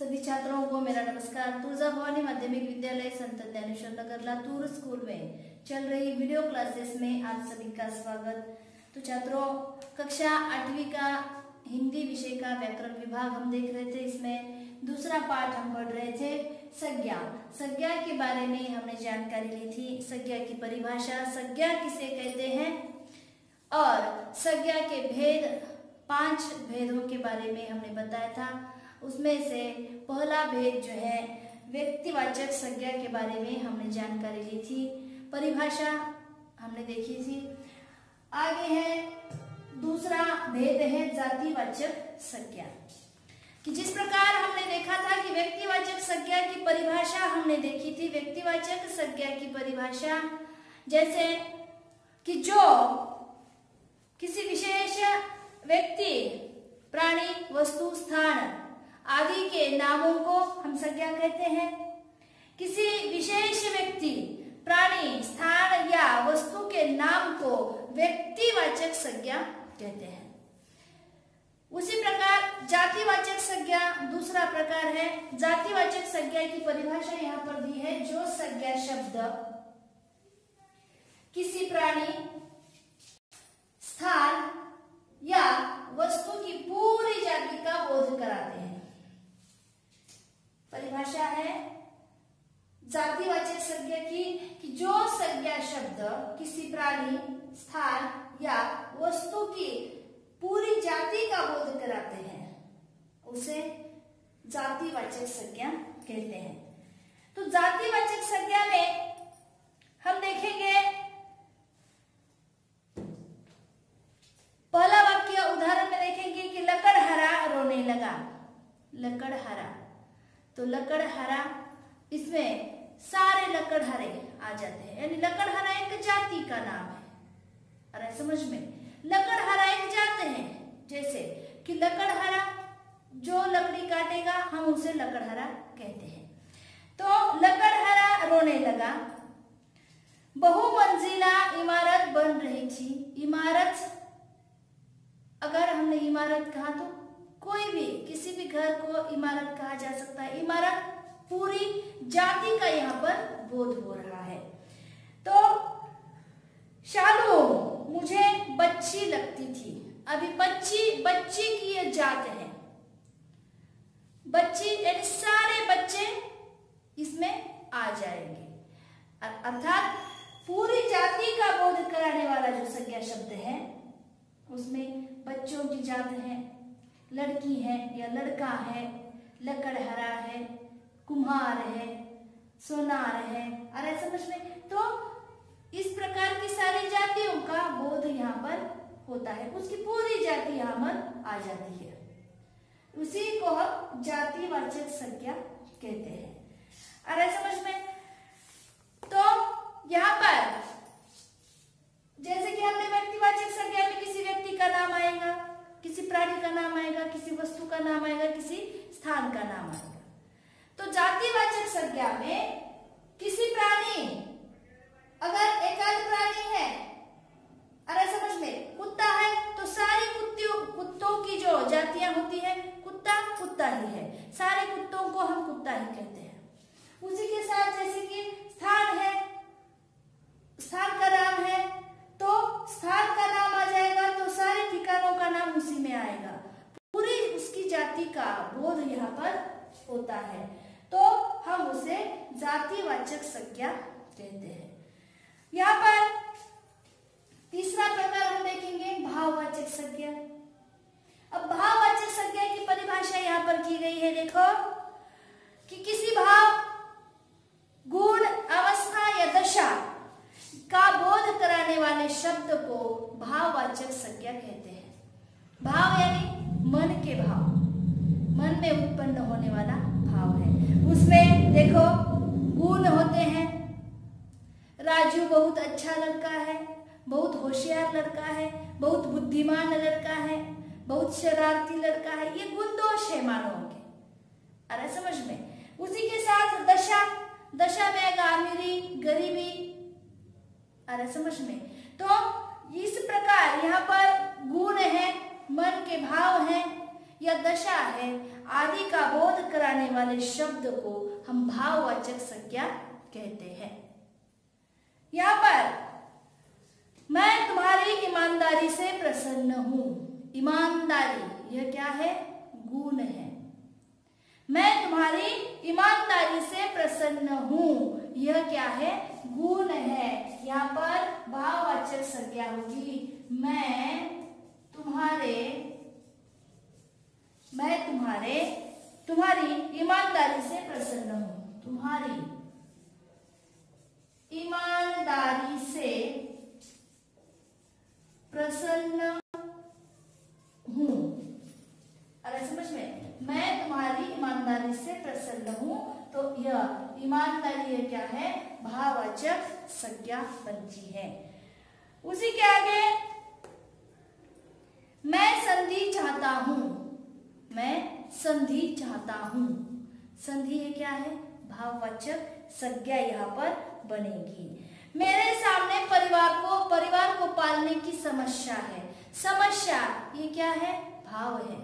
सभी छात्रों को मेरा नमस्कार। तुळजा भवानी माध्यमिक विद्यालय संत ज्ञानेश्वर नगर लातूर स्कूल में चल रही वीडियो क्लासेस में आप सभी का स्वागत। तो छात्रों, कक्षा 8वीं का हिंदी विषय का व्याकरण विभाग हम देख रहे थे। इसमें दूसरा पाठ हम पढ़ रहे थे संज्ञा। संज्ञा के बारे में हमने जानकारी ली थी। संज्ञा की परिभाषा, संज्ञा किसे कहते हैं और संज्ञा के भेद, 5 भेदों के बारे में हमने बताया था। उसमें से पहला भेद जो है व्यक्तिवाचक संज्ञा के बारे में हमने जानकारी ली थी, परिभाषा हमने देखी थी। आगे है दूसरा भेद है जातिवाचक संज्ञा, कि जिस प्रकार हमने देखा था कि व्यक्तिवाचक संज्ञा की परिभाषा हमने देखी थी। व्यक्तिवाचक संज्ञा की परिभाषा जैसे कि जो किसी विशेष व्यक्ति, प्राणी, वस्तु, स्थान आदि के नामों को हम संज्ञा कहते हैं। किसी विशेष व्यक्ति, प्राणी, स्थान या वस्तु के नाम को व्यक्तिवाचक संज्ञा कहते हैं। उसी प्रकार जातिवाचक संज्ञा दूसरा प्रकार है। जातिवाचक संज्ञा की परिभाषा यहाँ पर दी है, जो संज्ञा शब्द किसी प्राणी, स्थान या वस्तु की पूरी जाति का बोध कराते हैं। परिभाषा है जातिवाचक संज्ञा की कि जो संज्ञा शब्द किसी प्राणी, स्थान या वस्तु की पूरी जाति का बोध कराते हैं, उसे जातिवाचक संज्ञा कहते हैं। तो जातिवाचक संज्ञा में हम देखेंगे पहला वाक्य उदाहरण में देखेंगे कि लकड़हारा रोने लगा। लकड़हारा, तो लकड़हारा, इसमें सारे लकड़हारे आ जाते हैं, यानी लकड़हारा एक जाति का नाम है। अरे समझ में, लकड़हारा एक जात है। जैसे कि लकड़हारा जो लकड़ी काटेगा हम उसे लकड़हारा कहते हैं। तो लकड़हारा रोने लगा। बहुमंजिला इमारत बन रही थी। इमारत, अगर हमने इमारत कहा तो कोई भी, किसी भी घर को इमारत कहा जा सकता है। इमारत पूरी जाति का यहाँ पर बोध हो रहा है। तो शालू मुझे बच्ची लगती थी। अभी बच्ची की यह जात है। बच्ची यानी सारे बच्चे इसमें आ जाएंगे, अर्थात पूरी जाति का बोध कराने वाला जो संज्ञा शब्द है उसमें बच्चों की जात है, लड़की है या लड़का है, लकड़हारा है, कुम्हार है, सोनार है। अरे समझ में, तो इस प्रकार की सारी जातियों का बोध यहाँ पर होता है, उसकी पूरी जाति यहाँ पर आ जाती है। उसी को हम जातिवाचक संज्ञा कहते हैं। अरे समझ में, तो यहाँ पर जैसे कि हमने व्यक्तिवाचक संज्ञा में किसी व्यक्ति का नाम आएगा, किसी प्राणी का नाम आएगा, किसी वस्तु का नाम आएगा, किसी स्थान का नाम आएगा। तो जातिवाचक संज्ञा में किसी प्राणी, अगर एकाध प्राणी है, अरे समझ में, कुत्ता है तो सारी कुत्तों की जो जातियां होती है, कुत्ता ही है, सारे कुत्तों को हम कुत्ता ही कहते हैं। उसी के साथ जैसे कि स्थान है, स्थान का नाम है तो स्थान का नाम आ जाएगा, तो सारे ठिकानों का नाम उसी में आएगा। पूरी उसकी जाति का बोध यहाँ पर होता है, तो हम उसे जातिवाचक संज्ञा कहते हैं। यहाँ पर तीसरा प्रकार हम देखेंगे भाववाचक संज्ञा। अब भाववाचक संज्ञा की परिभाषा यहाँ पर की गई है। देखो कि किसी भाव, गुण, अवस्था या दशा का बोध कराने वाले शब्द को भाववाचक संज्ञा कहते हैं। भाव यानी मन के भाव, मन में उत्पन्न होने वाला भाव है। उसमें देखो गुण होते हैं। राजू बहुत अच्छा लड़का है, बहुत होशियार लड़का है, बहुत बुद्धिमान लड़का है, बहुत शरारती लड़का है, ये गुण दोष है मानव के। अरे समझ में, उसी के साथ दशा में आएगा अमीरी, गरीबी। अरे समझ में, तो इस प्रकार यहाँ पर गुण है, मन के भाव हैं, या दशा है आदि का बोध कराने वाले शब्द को हम भाववाचक संज्ञा कहते हैं। यहाँ पर मैं तुम्हारी ईमानदारी से प्रसन्न हूं। ईमानदारी यह क्या है? गुण है। मैं तुम्हारी ईमानदारी से प्रसन्न हूं, यह क्या है? गुण है। यहाँ पर भाववाचक संज्ञा होगी मैं तुम्हारी ईमानदारी से प्रसन्न हूं। तुम्हारी ईमानदारी से प्रसन्न हूं। अरे समझ में, मैं तुम्हारी ईमानदारी से प्रसन्न हूं, तो यह ईमानदारी है क्या है? भाववाचक संज्ञा बनती है। उसी के आगे मैं संधि चाहता हूं। मैं संधि चाहता हूं। संधि ये क्या है? भाववाचक संज्ञा यहाँ पर बनेगी। मेरे सामने परिवार को पालने की समस्या है। समस्या ये क्या है? भाव है।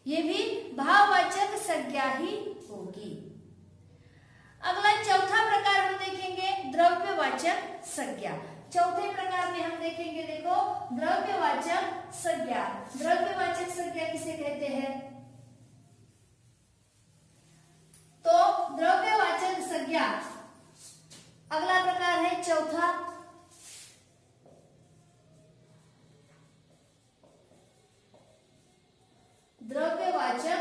ये भी भाववाचक संज्ञा ही होगी। अगला चौथा प्रकार हम देखेंगे द्रव्यवाचक संज्ञा। चौथे प्रकार में हम देखेंगे, देखो, द्रव्यवाचक संज्ञा। द्रव्यवाचक संज्ञा किसे कहते हैं? तो द्रव्यवाचक संज्ञा अगला प्रकार है चौथा, द्रव्यवाचक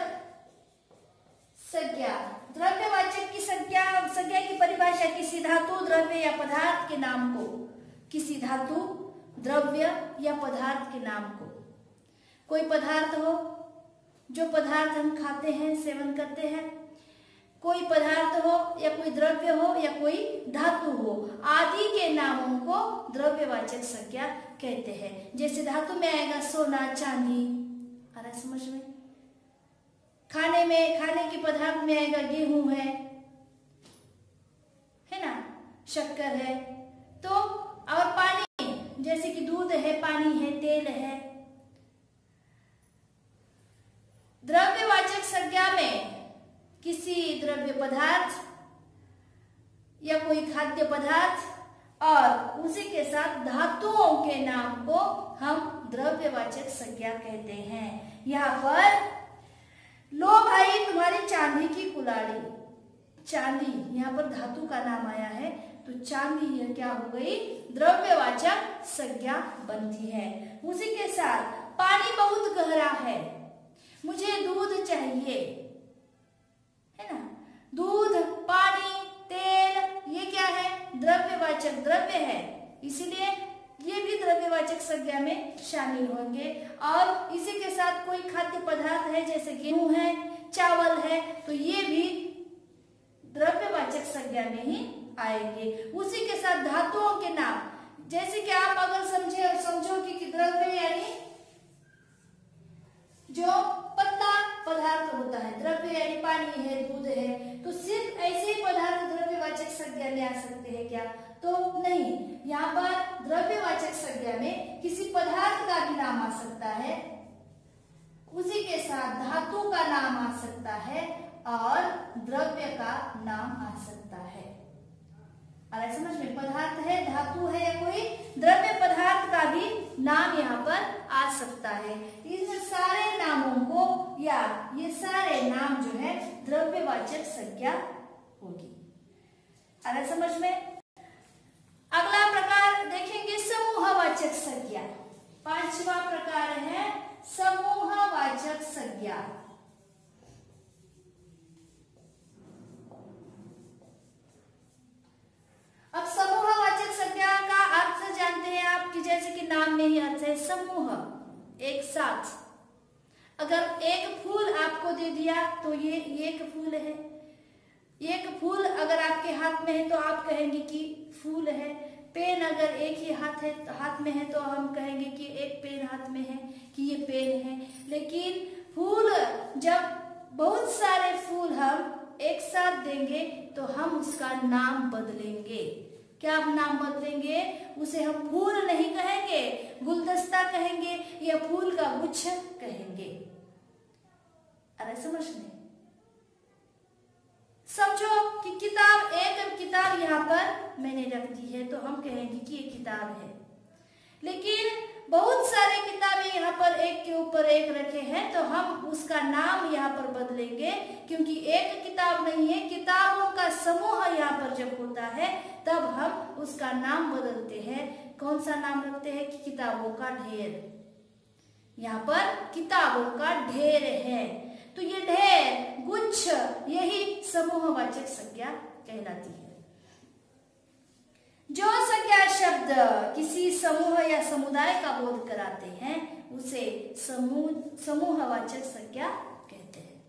संज्ञा। द्रव्यवाचक की संज्ञा की परिभाषा किसी धातु, द्रव्य या पदार्थ के नाम को, किसी धातु, द्रव्य या पदार्थ के नाम को, कोई पदार्थ हो, जो पदार्थ हम खाते हैं, सेवन करते हैं, कोई पदार्थ हो या कोई द्रव्य हो या कोई धातु हो, आदि के नामों को द्रव्यवाचक संज्ञा कहते हैं। जैसे धातु में आएगा सोना, चांदी, आ रहा है समझ में? खाने के पदार्थ में आएगा गेहूं है ना, शक्कर है, तो और पानी जैसे कि दूध है, पानी है, तेल है। द्रव्यवाचक संज्ञा में किसी द्रव्य पदार्थ या कोई खाद्य पदार्थ और उसी के साथ धातुओं के नाम को हम द्रव्यवाचक संज्ञा कहते हैं। यहाँ पर लो भाई तुम्हारी चांदी की कुल्हाड़ी, चांदी यहाँ पर धातु का नाम आया है, तो चांदी यह क्या हो गई? द्रव्यवाचक संज्ञा बनती है। उसी के साथ पानी बहुत गहरा है, मुझे दूध चाहिए, है ना, दूध, पानी, तेल, ये क्या है? द्रव्यवाचक द्रव्य है, इसीलिए ये भी द्रव्यवाचक संज्ञा में शामिल होंगे। और इसी के साथ कोई खाद्य पदार्थ है, जैसे गेहूं है, चावल है, तो ये भी द्रव्यवाचक संज्ञा में ही आएंगे। उसी के साथ धातुओं के नाम, जैसे कि आप अगर समझो कि द्रव्य यानी जो पतला पदार्थ होता है, द्रव्य यानी पानी है, दूध है, तो सिर्फ ऐसे ही पदार्थ द्रव्यवाचक संज्ञा में आ सकते हैं क्या? तो नहीं। यहाँ पर द्रव्यवाचक संज्ञा में किसी पदार्थ का भी नाम आ सकता है, उसी के साथ धातु का नाम आ सकता है और द्रव्य का नाम आ सकता है। अरे समझ में, पदार्थ है, धातु है, या कोई द्रव्य पदार्थ का भी नाम यहाँ पर आ सकता है। इन सारे नामों को, या ये सारे नाम जो है द्रव्यवाचक संज्ञा होगी। अरे समझ में। अगला प्रकार देखेंगे समूहवाचक संज्ञा। पांचवा प्रकार है समूहवाचक संज्ञा। अब समूहवाचक संज्ञा का अर्थ जानते हैं आप, कि जैसे कि नाम में ही अर्थ है समूह, एक साथ। अगर एक फूल आपको दे दिया तो ये एक फूल है। एक फूल अगर आपके हाथ में है तो आप कहेंगे कि फूल है। पेन अगर एक ही हाथ में है तो हम कहेंगे कि एक पेन हाथ में है, कि ये पेन है। लेकिन फूल, जब बहुत सारे फूल हम एक साथ देंगे तो हम उसका नाम बदलेंगे। क्या हम नाम बदलेंगे? उसे हम फूल नहीं कहेंगे, गुलदस्ता कहेंगे, या फूल का गुच्छ कहेंगे। अरे समझ में? समझो कि किताब, एक किताब यहाँ पर मैंने रख दी है तो हम कहेंगे कि ये किताब है, लेकिन बहुत सारे किताबें यहाँ पर एक के ऊपर एक रखे हैं तो हम उसका नाम यहाँ पर बदलेंगे, क्योंकि एक किताब नहीं है, किताबों का समूह यहाँ पर जब होता है तब हम उसका नाम बदलते हैं। कौन सा नाम रखते हैं? कि किताबों का ढेर। यहाँ पर किताबों का ढेर है, तो ये ढेर, गुच्छ, यही समूहवाचक संज्ञा कहलाती है। जो संज्ञा शब्द किसी समूह या समुदाय का बोध कराते हैं उसे समूहवाचक संज्ञा कहते हैं।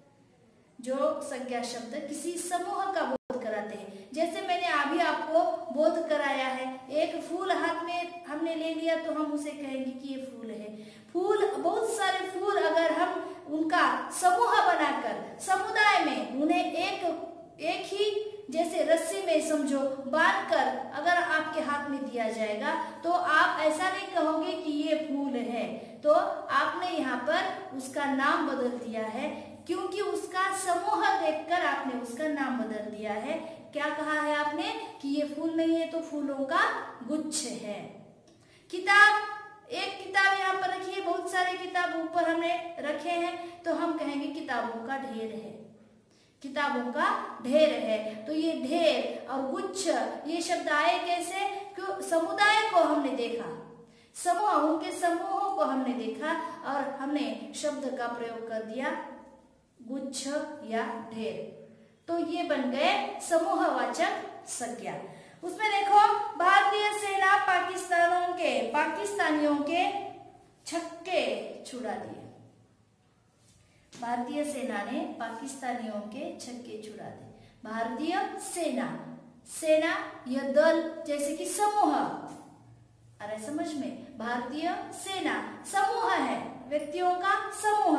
जो संज्ञा शब्द किसी समूह का बोध कराते हैं, जैसे मैंने अभी आपको बोध कराया है, एक फूल हाथ में हमने ले लिया तो हम उसे कहेंगे कि ये फूल है। फूल, बहुत सारे फूल अगर हम उनका समूह बनाकर समुदाय में उन्हें एक ही जैसे रस्सी में समझो बांधकर अगर आपके हाथ में दिया जाएगा तो आप ऐसा नहीं कहोगे कि ये फूल है, तो आपने यहाँ पर उसका नाम बदल दिया है, क्योंकि उसका समूह देखकर आपने उसका नाम बदल दिया है। क्या कहा है आपने? कि ये फूल नहीं है तो फूलों का गुच्छ है। किताब, एक किताब यहाँ पर रखी है, बहुत सारे किताब ऊपर हमने रखे हैं तो हम कहेंगे किताबों का ढेर है। किताबों का ढेर है, तो ये ढेर और गुच्छ ये शब्द आए कैसे? क्यों? समुदाय को हमने देखा, समूह, उनके समूहों को हमने देखा और हमने शब्द का प्रयोग कर दिया गुच्छ या ढेर, तो ये बन गए समूहवाचक संज्ञा। उसमें देखो, भारतीय सेना पाकिस्तानियों के छक्के छुड़ा दिए। भारतीय सेना ने पाकिस्तानियों के छक्के छुड़ा दिए। भारतीय सेना, सेना यह दल जैसे कि समूह, अरे समझ में? भारतीय सेना समूह है, व्यक्तियों का समूह।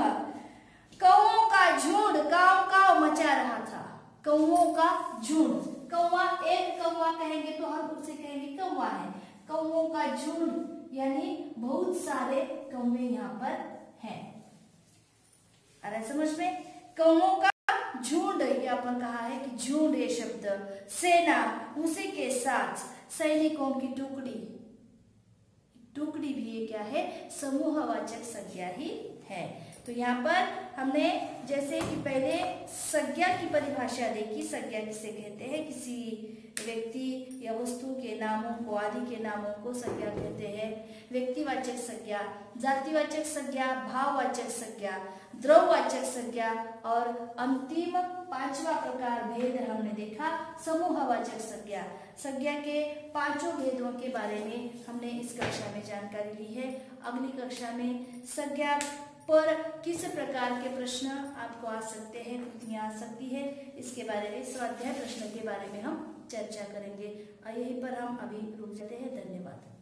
कौओं का झुंड काव काव मचा रहा था। कौओं का झुंड, कौवा, एक कौवा कहेंगे तो हम उसे कहेंगे कौवा है। कौओं का झुंड यानी बहुत सारे कौवे यहाँ पर हैं। अरे समझ में? कौओं का झुंड, ये अपन कहा है कि झुंड ये शब्द, सेना उसी के साथ सैनिकों की टुकड़ी, टुकड़ी भी ये क्या है? समूहवाचक संज्ञा ही है। तो यहाँ पर हमने जैसे कि पहले संज्ञा की परिभाषा देखी। संज्ञा किसे कहते हैं? किसी व्यक्ति या वस्तु के नामों को, आदि के नामों को संज्ञा कहते हैं। व्यक्तिवाचक संज्ञा, जातिवाचक संज्ञा, भाववाचक संज्ञा, द्रव्यवाचक संज्ञा और अंतिम पांचवा प्रकार भेद हमने देखा समूहवाचक संज्ञा। संज्ञा के पांचों भेदों के बारे में हमने इस कक्षा में जानकारी ली है। अगली कक्षा में संज्ञा पर किस प्रकार के प्रश्न आपको आ सकते हैं, कृतियां आ सकती है, इसके बारे में, स्वाध्याय प्रश्न के बारे में हम चर्चा करेंगे। यहीं पर हम अभी रुक जाते हैं। धन्यवाद।